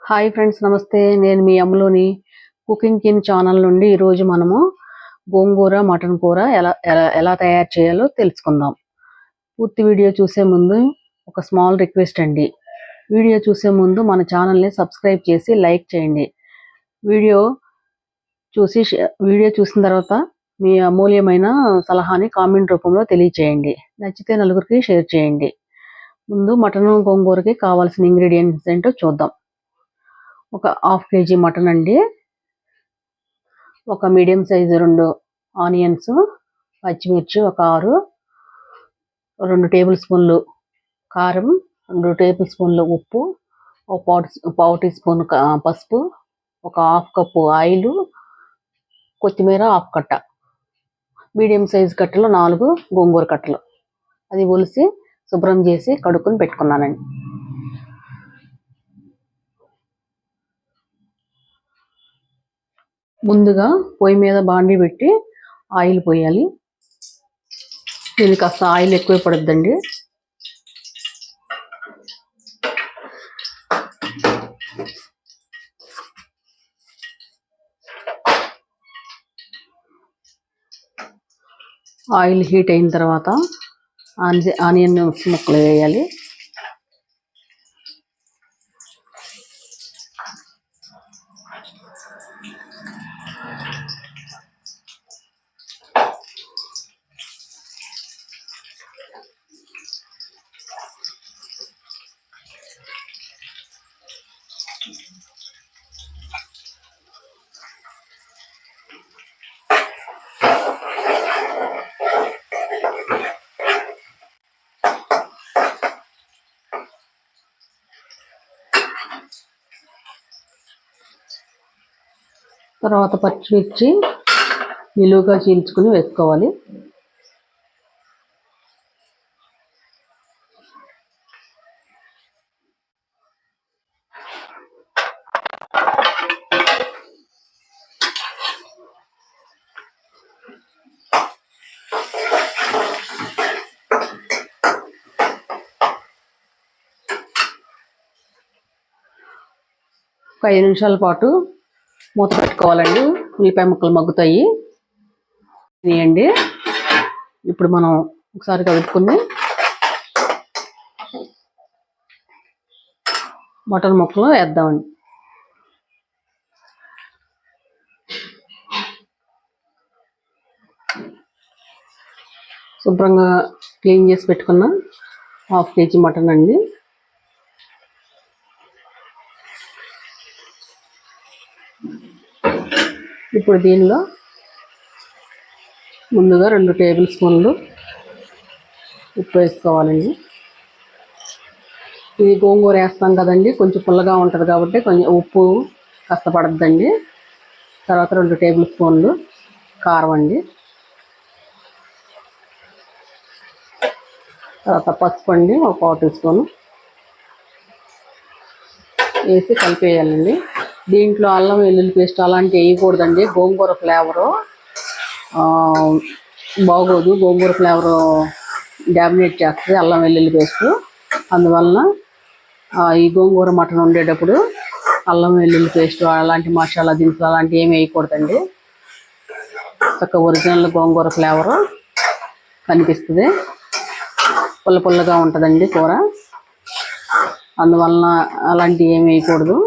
Hi friends, నమస్తే. నేను మీ అమ్ములోని cooking కిన్ channel నుండి ఈరోజు మనము గోంగూర మటన్ కూర ఎలా ఎలా ఎలా తయారు చేయాలో తెలుసుకుందాం. పూర్తి వీడియో చూసే ముందు ఒక స్మాల్ రిక్వెస్ట్ అండి. వీడియో చూసే ముందు మన ఛానల్ని సబ్స్క్రైబ్ చేసి లైక్ చేయండి. వీడియో చూసిన తర్వాత మీ అమూల్యమైన సలహాని కామెంట్ రూపంలో తెలియచేయండి. నచ్చితే నలుగురికి షేర్ చేయండి. ముందు మటన్ గోంగూరకి కావాల్సిన ఇంగ్రీడియంట్స్ ఏంటో చూద్దాం. ఒక హాఫ్ కేజీ మటన్ అండి, ఒక మీడియం సైజు 2 ఆనియన్స్, పచ్చిమిర్చి ఒక 6, 2 టేబుల్ స్పూన్లు కారం, 2 టేబుల్ స్పూన్లు ఉప్పు, ఒక పావు టీ స్పూన్ పసుపు, ఒక హాఫ్ కప్పు ఆయిల్, కొత్తిమీర హాఫ్ కట్ట, మీడియం సైజు కట్టలు 4 గోంగూర కట్టలు. అది ఒలిసి శుభ్రం చేసి కడుక్కొని పెట్టుకున్నానండి. ముందుగా పొయ్యి మీద బాండీ పెట్టి ఆయిల్ పోయాలి. ఇది కాస్త ఆయిల్ ఎక్కువ పడుద్దండి. ఆయిల్ హీట్ అయిన తర్వాత ఆనియన్ ముక్కలు వేయాలి. తర్వాత పచ్చిమిర్చి నిలువుగా చీల్చుకుని వేసుకోవాలి. ఒక 5 నిమిషాల పాటు మూత పెట్టుకోవాలండి. ఉల్లిపాయ ముక్కలు మగ్గుతాయి. వేయండి. ఇప్పుడు మనం ఒకసారి కలుపుకుని మటన్ ముక్కలు వేద్దామండి. శుభ్రంగా క్లీన్ చేసి పెట్టుకున్న హాఫ్ కేజీ మటన్ అండి. ఇప్పుడు దీనిలో ముందుగా 2 టేబుల్ స్పూన్లు ఉప్పు వేసుకోవాలండి. ఇది గోంగూర వేస్తాం కదండి, కొంచెం పుల్లగా ఉంటుంది కాబట్టి కొంచెం ఉప్పు కష్టపడద్దండి. తర్వాత 2 టేబుల్ స్పూన్లు కారం అండి. తర్వాత పసుపు అండి, ఒక పావు టీ స్పూను వేసి కలిపేయాలండి. దీంట్లో అల్లం వెల్లుల్లి పేస్ట్ అలాంటివి వేయకూడదండి. గోంగూర ఫ్లేవరు బాగోదు. గోంగూర ఫ్లేవరు డామినేట్ చేస్తుంది అల్లం వెల్లుల్లి పేస్ట్. అందువలన ఈ గోంగూర మటన్ వండేటప్పుడు అల్లం వెల్లుల్లి పేస్ట్ అలాంటి మసాలా దినుసులు అలాంటివి ఏమి వేయకూడదండి. చక్కగా ఒరిజినల్ గోంగూర ఫ్లేవరు కనిపిస్తుంది. పుల్ల పుల్లగా ఉంటుందండి కూర. అందువలన అలాంటివి ఏమి వేయకూడదు.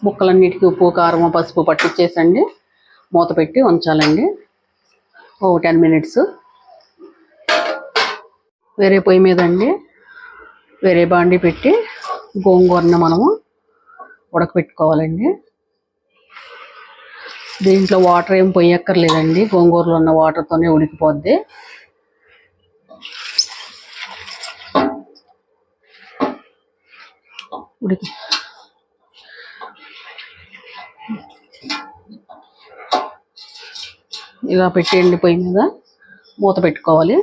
ముక్కలన్నిటికీ ఉప్పు కారం పసుపు పట్టించేసండి మూత పెట్టి ఉంచాలండి ఓ 10 మినిట్స్. వేరే పొయ్యి మీద అండి వేరే బాండీ పెట్టి గోంగూరను మనము ఉడకపెట్టుకోవాలండి. దీంట్లో వాటర్ ఏం పొయ్యక్కర్లేదండి, గోంగూరలో ఉన్న వాటర్తోనే ఉడికిపోద్ది. ఇలా పెట్టేయండి. పొయ్యి మీద మూత పెట్టుకోవాలి.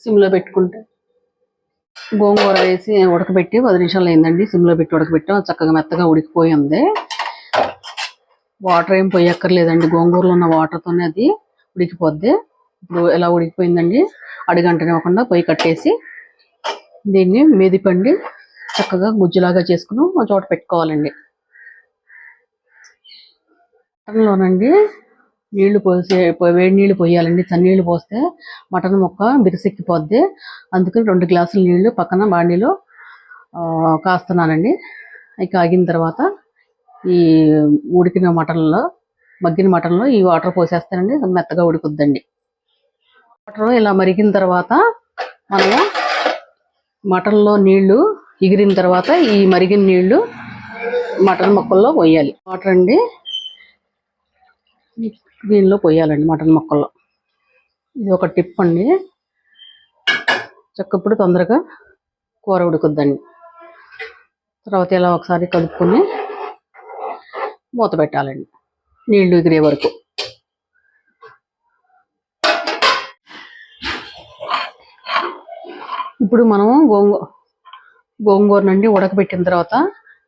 సిమ్లో పెట్టుకుంటే గోంగూర వేసి ఉడకబెట్టి 10 నిమిషాలు అయిందండి. సిమ్లో పెట్టి ఉడకబెట్టాం. చక్కగా మెత్తగా ఉడికిపోయి ఉంది. వాటర్ ఏం పోయక్కర్లేదండి. గోంగూరలో ఉన్న వాటర్తోనే అది ఉడికిపోద్ది. ఇప్పుడు ఎలా ఉడికిపోయిందండి. అడుగంటనివ్వకుండా పొయ్యి కట్టేసి దీన్ని మెదిపండి చక్కగా గుజ్జులాగా చేసుకుని ఒక చోట పెట్టుకోవాలండి. మటన్లోనండి నీళ్లు పోసి వేడి నీళ్లు పోయాలండి. చన్నీళ్ళు పోస్తే మటన్ ముక్క బిరిసెక్కిపోద్ది. అందుకని 2 గ్లాసుల నీళ్లు పక్కన బాండీలో కాస్తున్నానండి. అవి కాగిన తర్వాత ఈ ఉడికిన మటన్లో మగ్గిన మటన్లో ఈ వాటర్ పోసేస్తానండి. మెత్తగా ఉడుకుద్దండి. వాటర్ ఇలా మరిగిన తర్వాత మనము మటన్లో నీళ్లు ఎగిరిన తర్వాత ఈ మరిగిన నీళ్లు మటన్ ముక్కల్లో పోయాలి. వాటర్ అండి దీనిలో పోయాలండి మటన్ ముక్కల్లో. ఇది ఒక టిప్ అండి. చక్కప్పుడు తొందరగా కూర ఉడుకుద్దండి. తర్వాత ఇలా ఒకసారి కలుపుకొని మూత పెట్టాలండి నీళ్లు ఎగిరే వరకు. ఇప్పుడు మనం గోంగూర నుండి ఉడకబెట్టిన తర్వాత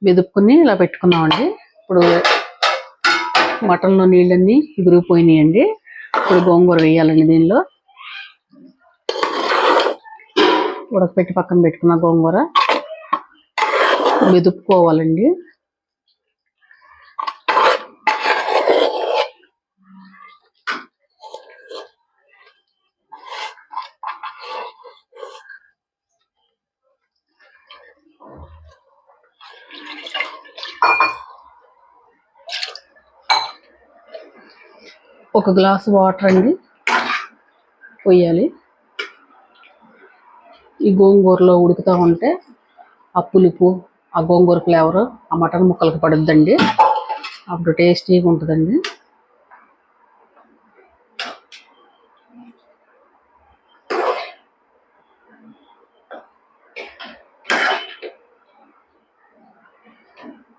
మెదుపుకుని ఇలా పెట్టుకున్నామండి. ఇప్పుడు మటన్లో నీళ్ళన్నీ ఎగిరిపోయినాయండి. ఇప్పుడు గోంగూర వేయాలండి. దీనిలో ఉడకపెట్టి పక్కన పెట్టుకున్న గోంగూర మెదుపుకోవాలండి. ఒక గ్లాసు వాటర్ అండి పోయాలి. ఈ గోంగూరలో ఉడుకుతూ ఉంటే ఆ పులుపు, ఆ గోంగూర ఫ్లేవర్ ఆ మటన్ ముక్కలకు పడుద్దండి. అప్పుడు టేస్టీగా ఉంటుందండి.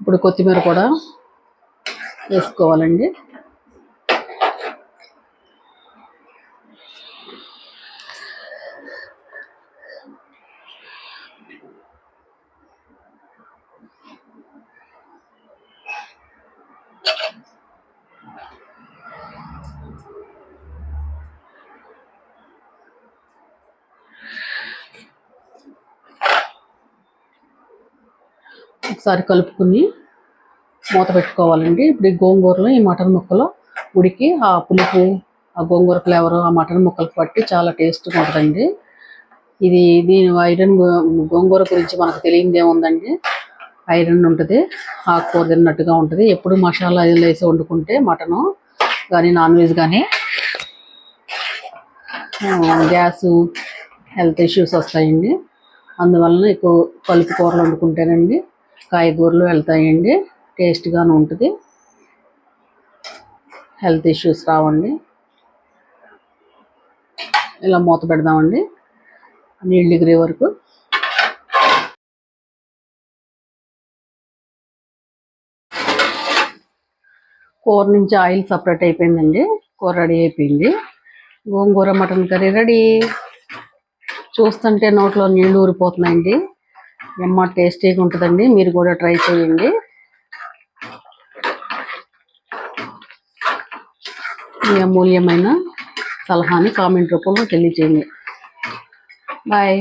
ఇప్పుడు కొత్తిమీర కూడా వేసుకోవాలండి. ఒకసారి కలుపుకుని మూత పెట్టుకోవాలండి. ఇప్పుడు ఈ గోంగూరలో ఈ మటన్ ముక్కలో ఉడికి ఆ పులుపు, ఆ గోంగూర ఫ్లేవర్ ఆ మటన్ ముక్కలకు పట్టి చాలా టేస్ట్గా ఉంటుందండి. దీని ఐరన్ గోంగూర గురించి మనకు తెలియనిది ఏముందండి. ఐరన్ ఉంటుంది, ఆకుకూర తిన్నట్టుగా ఉంటుంది. ఎప్పుడు మసాలా వేసి వండుకుంటే మటను కానీ నాన్ వెజ్ కానీ గ్యాసు హెల్త్ ఇష్యూస్ వస్తాయండి. అందువలన ఎక్కువ కలుపు కూరలు వండుకుంటేనండి కాయగూరలు వెళ్తాయండి. టేస్ట్గాను ఉంటుంది, హెల్త్ ఇష్యూస్ రావండి. ఇలా మూత పెడదామండి నీళ్ళు ఎగిరే వరకు. కూర నుంచి ఆయిల్ సపరేట్ అయిపోయిందండి. కూర రెడీ అయిపోయింది. గోంగూర మటన్ కర్రీ రెడీ. చూస్తుంటే నోట్లో నీళ్లు ఊరిపోతున్నాయండి. టేస్టీగా ఉంటుందండి. మీరు కూడా ట్రై చేయండి. మీ అమూల్యమైన సలహాని కామెంట్ రూపంలో తెలియజేయండి. బాయ్.